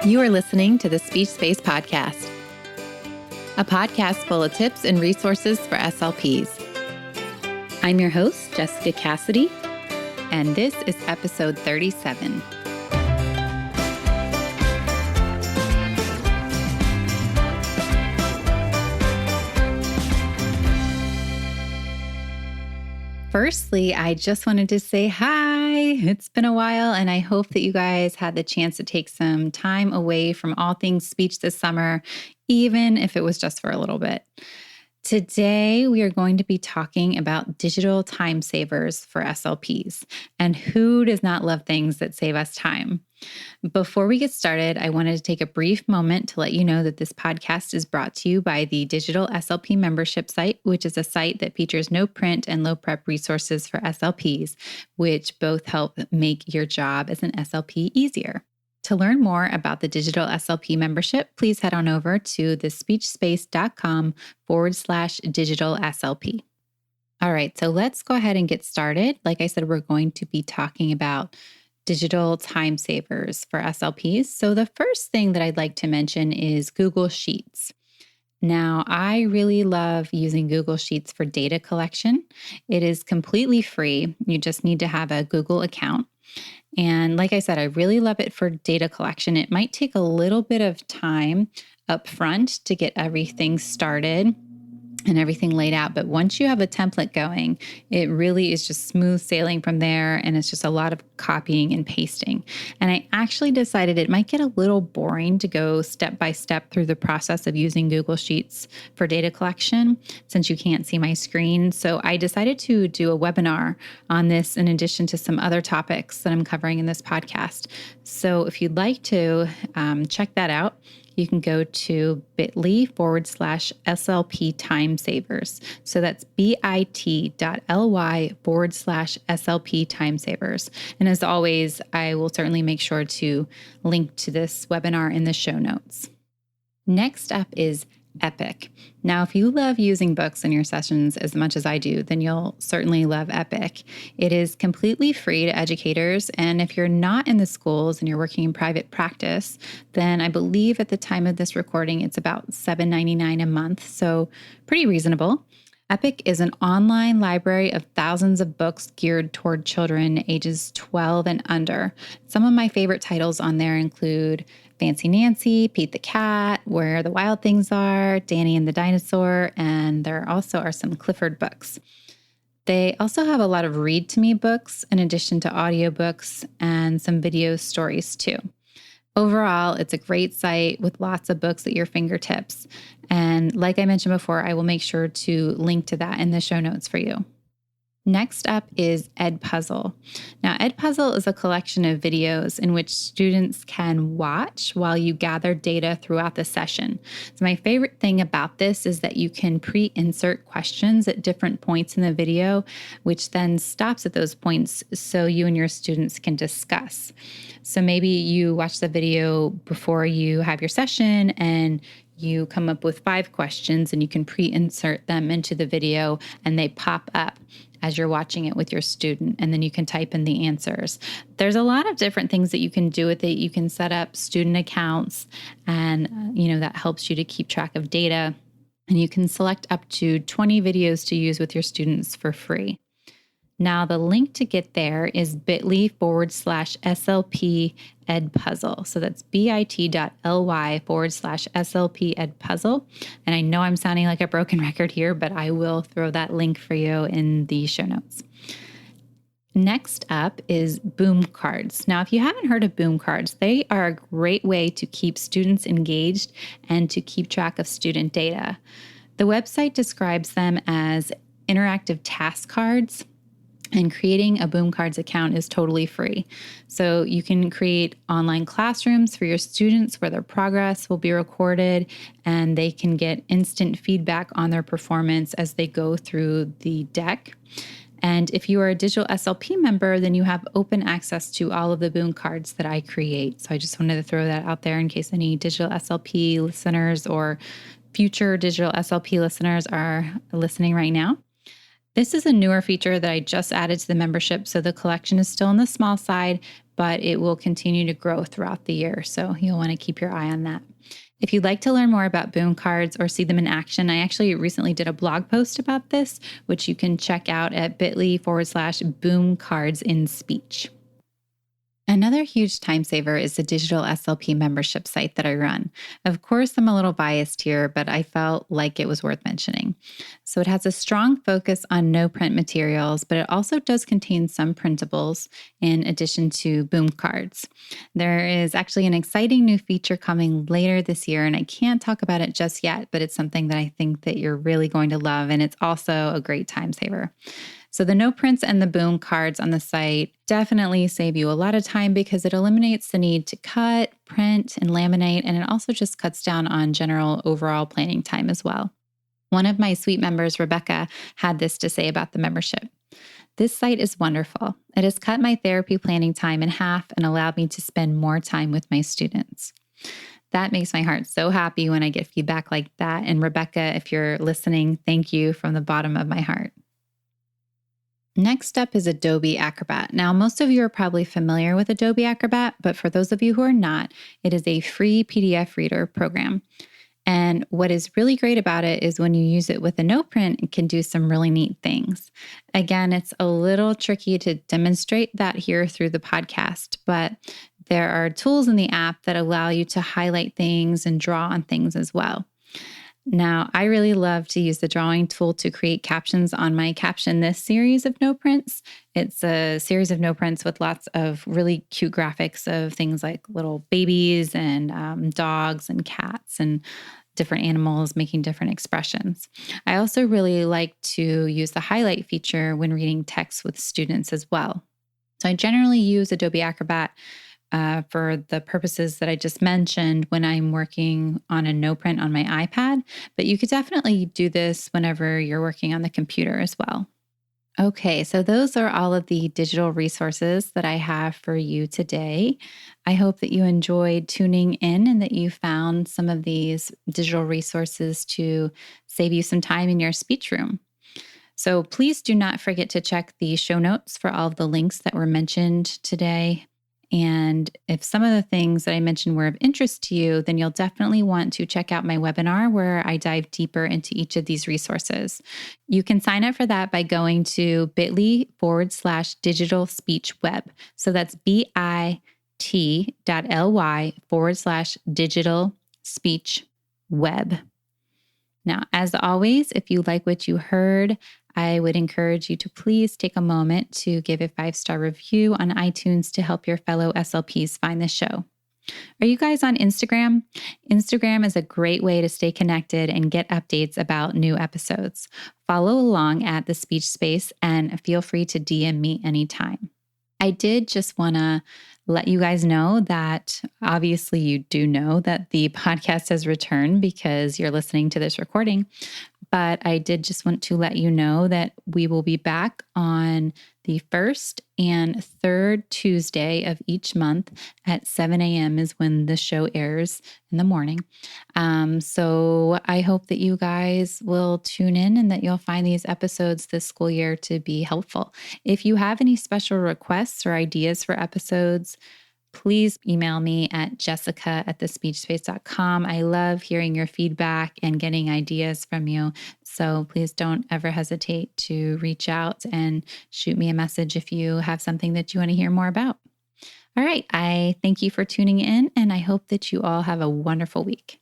You are listening to the Speech Space Podcast, a podcast full of tips and resources for SLPs. I'm your host, Jessica Cassidy, and this is episode 37. Firstly, I just wanted to say hi. It's been a while, and I hope that you guys had the chance to take some time away from all things speech this summer, even if it was just for a little bit. Today, we are going to be talking about digital time savers for SLPs, and who does not love things that save us time? Before we get started, I wanted to take a brief moment to let you know that this podcast is brought to you by the Digital SLP Membership site, which is a site that features no print and low prep resources for SLPs, which both help make your job as an SLP easier. To learn more about the Digital SLP Membership, please head on over to thespeechspace.com/digital SLP. All right, so let's go ahead and get started. Like I said, we're going to be talking about digital time savers for SLPs. So the first thing that I'd like to mention is Google Sheets. Now, I really love using Google Sheets for data collection. It is completely free. You just need to have a Google account. And like I said, I really love it for data collection. It might take a little bit of time up front to get everything started and everything laid out. But once you have a template going, it really is just smooth sailing from there. And it's just a lot of copying and pasting. And I actually decided it might get a little boring to go step by step through the process of using Google Sheets for data collection, since you can't see my screen. So I decided to do a webinar on this in addition to some other topics that I'm covering in this podcast. So if you'd like to check that out, you can go to bit.ly/SLP time savers. So that's bit.ly/SLP time savers. And as always, I will certainly make sure to link to this webinar in the show notes. Next up is Epic. Now, if you love using books in your sessions as much as I do, then you'll certainly love Epic. It is completely free to educators, and if you're not in the schools and you're working in private practice, then I believe at the time of this recording, it's about $7.99 a month, so pretty reasonable. Epic is an online library of thousands of books geared toward children ages 12 and under. Some of my favorite titles on there include Fancy Nancy, Pete the Cat, Where the Wild Things Are, Danny and the Dinosaur, and there also are some Clifford books. They also have a lot of read to me books in addition to audiobooks and some video stories too. Overall, it's a great site with lots of books at your fingertips. And like I mentioned before, I will make sure to link to that in the show notes for you. Next up is EdPuzzle. Now, EdPuzzle is a collection of videos in which students can watch while you gather data throughout the session. So my favorite thing about this is that you can pre-insert questions at different points in the video, which then stops at those points so you and your students can discuss. So maybe you watch the video before you have your session and you come up with 5 questions and you can pre-insert them into the video and they pop up as you're watching it with your student, and then you can type in the answers. There's a lot of different things that you can do with it. You can set up student accounts, and that helps you to keep track of data, and you can select up to 20 videos to use with your students for free. Now, the link to get there is bit.ly/SLP EdPuzzle. So that's bit.ly/SLP EdPuzzle. And I know I'm sounding like a broken record here, but I will throw that link for you in the show notes. Next up is Boom Cards. Now, if you haven't heard of Boom Cards, they are a great way to keep students engaged and to keep track of student data. The website describes them as interactive task cards. And creating a Boom Cards account is totally free. So you can create online classrooms for your students where their progress will be recorded and they can get instant feedback on their performance as they go through the deck. And if you are a digital SLP member, then you have open access to all of the Boom Cards that I create. So I just wanted to throw that out there in case any digital SLP listeners or future digital SLP listeners are listening right now. This is a newer feature that I just added to the membership, so the collection is still on the small side, but it will continue to grow throughout the year. So you'll want to keep your eye on that. If you'd like to learn more about boom cards or see them in action, I actually recently did a blog post about this, which you can check out at bit.ly/boom cards in speech. Another huge time saver is the digital SLP membership site that I run. Of course, I'm a little biased here, but I felt like it was worth mentioning. So it has a strong focus on no print materials, but it also does contain some printables in addition to boom cards. There is actually an exciting new feature coming later this year, and I can't talk about it just yet, but it's something that I think that you're really going to love, and it's also a great time saver. So the no prints and the boom cards on the site definitely save you a lot of time because it eliminates the need to cut, print, and laminate, and it also just cuts down on general overall planning time as well. One of my suite members, Rebecca, had this to say about the membership. This site is wonderful. It has cut my therapy planning time in half and allowed me to spend more time with my students. That makes my heart so happy when I get feedback like that. And Rebecca, if you're listening, thank you from the bottom of my heart. Next up is Adobe Acrobat. Now, most of you are probably familiar with Adobe Acrobat, but for those of you who are not, it is a free PDF reader program. And what is really great about it is when you use it with a no print, it can do some really neat things. Again, it's a little tricky to demonstrate that here through the podcast, but there are tools in the app that allow you to highlight things and draw on things as well. Now, I really love to use the drawing tool to create captions on my Caption This series of no prints. It's a series of no prints with lots of really cute graphics of things like little babies and dogs and cats and different animals making different expressions. I also really like to use the highlight feature when reading text with students as well. So I generally use Adobe Acrobat for the purposes that I just mentioned when I'm working on a no print on my iPad, but you could definitely do this whenever you're working on the computer as well. Okay, so those are all of the digital resources that I have for you today. I hope that you enjoyed tuning in and that you found some of these digital resources to save you some time in your speech room. So please do not forget to check the show notes for all of the links that were mentioned today. And if some of the things that I mentioned were of interest to you, then you'll definitely want to check out my webinar where I dive deeper into each of these resources. You can sign up for that by going to bit.ly/digital speech web. So that's bit.ly/digital speech web. Now, as always, if you like what you heard, I would encourage you to please take a moment to give a 5-star review on iTunes to help your fellow SLPs find the show. Are you guys on Instagram? Instagram is a great way to stay connected and get updates about new episodes. Follow along at The Speech Space and feel free to DM me anytime. I did just want to let you guys know that obviously you do know that the podcast has returned because you're listening to this recording. But I did just want to let you know that we will be back on the first and third Tuesday of each month at 7 a.m. is when the show airs in the morning. So I hope that you guys will tune in and that you'll find these episodes this school year to be helpful. If you have any special requests or ideas for episodes, please email me at jessica@thespeechspace.com. I love hearing your feedback and getting ideas from you. So please don't ever hesitate to reach out and shoot me a message if you have something that you want to hear more about. All right. I thank you for tuning in, and I hope that you all have a wonderful week.